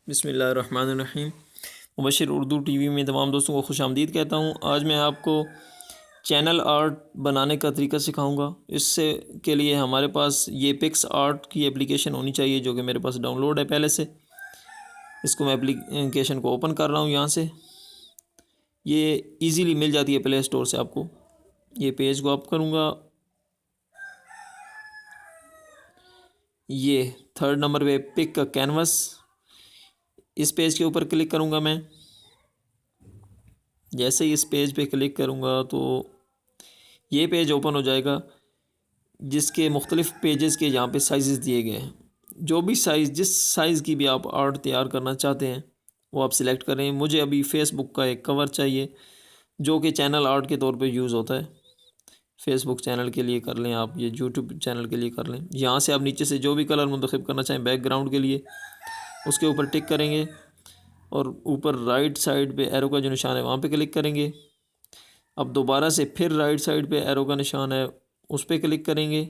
बिस्मिल्लाहिर्रहमानिर्रहीम। मुबशिर उर्दू टीवी में तमाम दोस्तों को खुशामदीद कहता हूँ। आज मैं आपको चैनल आर्ट बनाने का तरीका सिखाऊंगा। इससे के लिए हमारे पास ये पिक्स आर्ट की एप्लीकेशन होनी चाहिए, जो कि मेरे पास डाउनलोड है पहले से। इसको मैं एप्लीकेशन को ओपन कर रहा हूँ। यहाँ से ये इजीली मिल जाती है प्ले स्टोर से आपको। ये पेज को अप करूँगा। ये 3rd नंबर पे पिक का कैनवस, इस पेज के ऊपर क्लिक करूँगा मैं। जैसे ही इस पेज पे क्लिक करूँगा तो ये पेज ओपन हो जाएगा, जिसके मुख्तलिफ़ पेजेस के यहाँ पे साइज़ दिए गए हैं। जो भी साइज़, जिस साइज़ की भी आप आर्ट तैयार करना चाहते हैं वो आप सिलेक्ट करें। मुझे अभी फेसबुक का एक कवर चाहिए, जो कि चैनल आर्ट के तौर पे यूज़ होता है। फेसबुक चैनल के लिए कर लें आप, ये यूट्यूब चैनल के लिए कर लें। यहाँ से आप नीचे से जो भी कलर मुंतखब करना चाहें बैकग्राउंड के लिए, उसके ऊपर टिक करेंगे और ऊपर राइट साइड पे एरो का जो निशान है वहाँ पे क्लिक करेंगे। अब दोबारा से फिर राइट साइड पे एरो का निशान है, उस पर क्लिक करेंगे।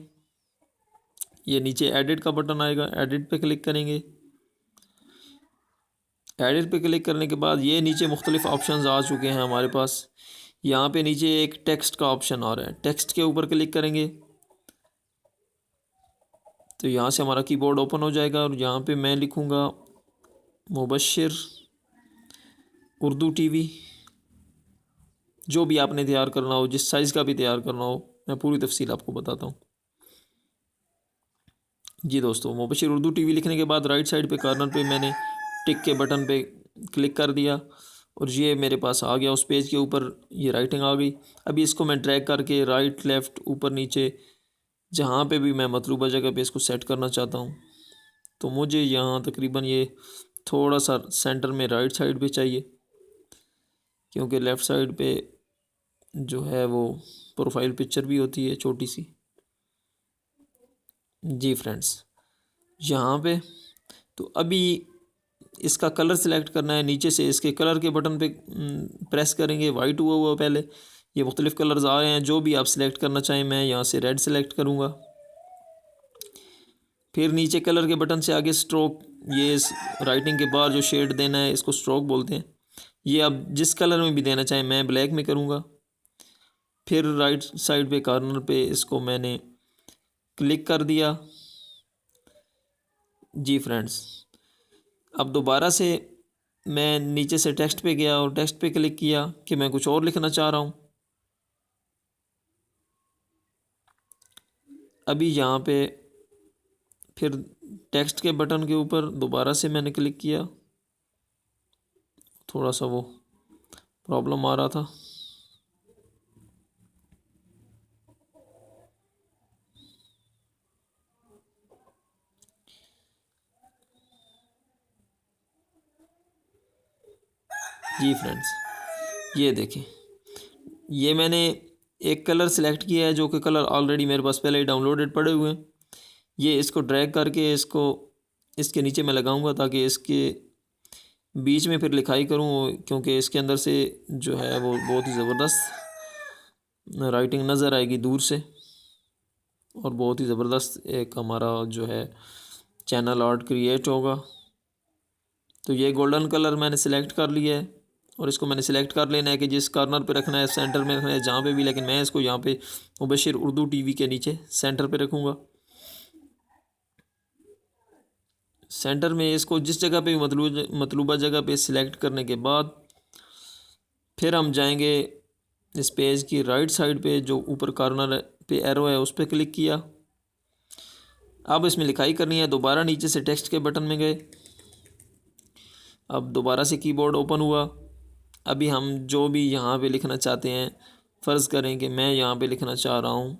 ये नीचे एडिट का बटन आएगा, एडिट पे क्लिक करेंगे। एडिट पे क्लिक करने के बाद ये नीचे मुख्तलिफ ऑप्शंस आ चुके हैं हमारे पास। यहाँ पे नीचे एक टेक्स्ट का ऑप्शन आ रहा है, टेक्स्ट के ऊपर क्लिक करेंगे तो यहाँ से हमारा कीबोर्ड ओपन हो जाएगा और यहाँ पे मैं लिखूँगा मुबशिर उर्दू टीवी। जो भी आपने तैयार करना हो, जिस साइज़ का भी तैयार करना हो, मैं पूरी तफसील आपको बताता हूँ। जी दोस्तों, मुबशिर उर्दू टीवी लिखने के बाद राइट साइड पे कॉर्नर पे मैंने टिक के बटन पे क्लिक कर दिया और ये मेरे पास आ गया। उस पेज के ऊपर ये राइटिंग आ गई। अभी इसको मैं ड्रैग करके राइट लेफ़्ट ऊपर नीचे जहाँ पे भी मैं मतलूबा जगह पे इसको सेट करना चाहता हूँ, तो मुझे यहाँ तकरीबन ये थोड़ा सा सेंटर में राइट साइड पे चाहिए, क्योंकि लेफ़्ट साइड पे जो है वो प्रोफाइल पिक्चर भी होती है छोटी सी। जी फ्रेंड्स, यहाँ पे तो अभी इसका कलर सेलेक्ट करना है। नीचे से इसके कलर के बटन पे प्रेस करेंगे। वाइट हुआ हुआ पहले, ये मुख्तलिफ़ कलर्स आ रहे हैं, जो भी आप सिलेक्ट करना चाहें। मैं यहाँ से रेड सेलेक्ट करूँगा। फिर नीचे कलर के बटन से आगे स्ट्रोक, ये इस राइटिंग के बाद जो शेड देना है इसको स्ट्रोक बोलते हैं। ये आप जिस कलर में भी देना चाहें, मैं ब्लैक में करूँगा। फिर राइट साइड पे कॉर्नर पे इसको मैंने क्लिक कर दिया। जी फ्रेंड्स, अब दोबारा से मैं नीचे से टेक्स्ट पे गया और टेक्स्ट पे क्लिक किया कि मैं कुछ और लिखना चाह रहा हूँ। अभी यहाँ पे फिर टेक्स्ट के बटन के ऊपर दोबारा से मैंने क्लिक किया। थोड़ा सा वो प्रॉब्लम आ रहा था। जी फ्रेंड्स, ये देखें, ये मैंने एक कलर सेलेक्ट किया है, जो कि कलर ऑलरेडी मेरे पास पहले ही डाउनलोडेड पड़े हुए हैं। ये इसको ड्रैग करके इसको इसके नीचे मैं लगाऊंगा, ताकि इसके बीच में फिर लिखाई करूं, क्योंकि इसके अंदर से जो है वो बहुत ही ज़बरदस्त राइटिंग नज़र आएगी दूर से, और बहुत ही ज़बरदस्त एक हमारा जो है चैनल आर्ट क्रिएट होगा। तो ये गोल्डन कलर मैंने सिलेक्ट कर लिया है और इसको मैंने सिलेक्ट कर लेना है कि जिस कॉर्नर पे रखना है, सेंटर में रखना है, जहाँ पे भी। लेकिन मैं इसको यहाँ पे मुबशिर उर्दू टीवी के नीचे सेंटर पे रखूँगा। सेंटर में इसको जिस जगह पे मतलूबा जगह पे सिलेक्ट करने के बाद फिर हम जाएंगे इस पेज की राइट साइड पे, जो ऊपर कॉर्नर पे एरो है उस पर क्लिक किया। अब इसमें लिखाई करनी है। दोबारा नीचे से टेक्स्ट के बटन में गए। अब दोबारा से कीबोर्ड ओपन हुआ। अभी हम जो भी यहाँ पे लिखना चाहते हैं, फ़र्ज़ करें कि मैं यहाँ पे लिखना चाह रहा हूँ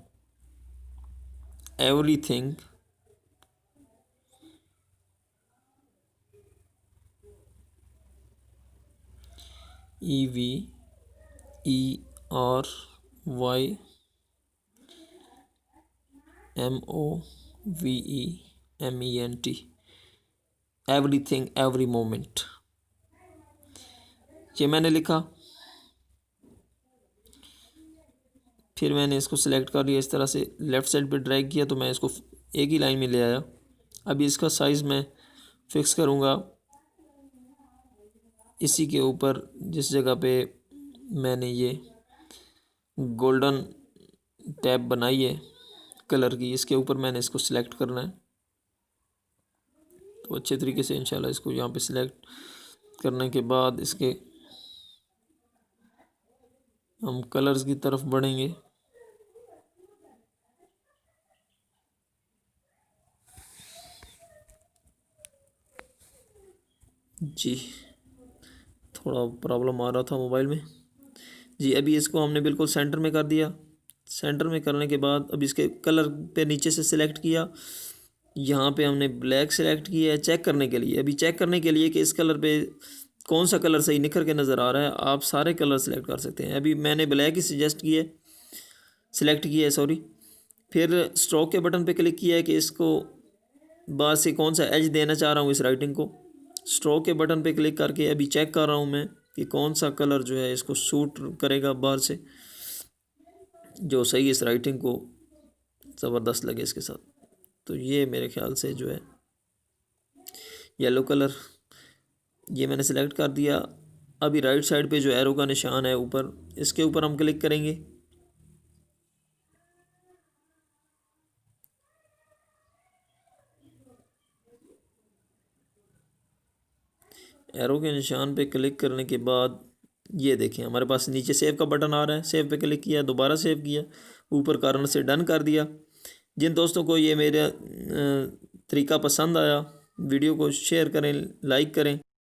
everything EVERYMOVEMENT, everything every moment. ये मैंने लिखा। फिर मैंने इसको सिलेक्ट कर लिया, इस तरह से लेफ़्ट साइड पे ड्रैग किया तो मैं इसको एक ही लाइन में ले आया। अभी इसका साइज़ मैं फ़िक्स करूँगा इसी के ऊपर जिस जगह पे मैंने ये गोल्डन टैब बनाई है कलर की, इसके ऊपर मैंने इसको सिलेक्ट करना है। तो अच्छे तरीके से इंशाल्लाह इसको यहाँ पे सिलेक्ट करने के बाद इसके हम कलर्स की तरफ बढ़ेंगे। जी थोड़ा प्रॉब्लम आ रहा था मोबाइल में जी। अभी इसको हमने बिल्कुल सेंटर में कर दिया। सेंटर में करने के बाद अब इसके कलर पे नीचे से सिलेक्ट किया, यहाँ पे हमने ब्लैक सेलेक्ट किया है चेक करने के लिए। अभी चेक करने के लिए कि इस कलर पे कौन सा कलर सही निखर के नज़र आ रहा है, आप सारे कलर सेलेक्ट कर सकते हैं। अभी मैंने ब्लैक ही सजेस्ट किया है, सिलेक्ट किया है सॉरी। फिर स्ट्रोक के बटन पे क्लिक किया है कि इसको बाहर से कौन सा एज देना चाह रहा हूँ इस राइटिंग को। स्ट्रोक के बटन पे क्लिक करके अभी चेक कर रहा हूँ मैं कि कौन सा कलर जो है इसको सूट करेगा बाहर से, जो सही इस राइटिंग को ज़बरदस्त लगे इसके साथ। तो ये मेरे ख्याल से जो है येलो कलर ये मैंने सेलेक्ट कर दिया। अभी राइट साइड पे जो एरो का निशान है ऊपर, इसके ऊपर हम क्लिक करेंगे। एरो के निशान पे क्लिक करने के बाद ये देखें हमारे पास नीचे सेव का बटन आ रहा है। सेव पे क्लिक किया, दोबारा सेव किया, ऊपर कॉर्नर से डन कर दिया। जिन दोस्तों को ये मेरा तरीका पसंद आया वीडियो को शेयर करें, लाइक करें।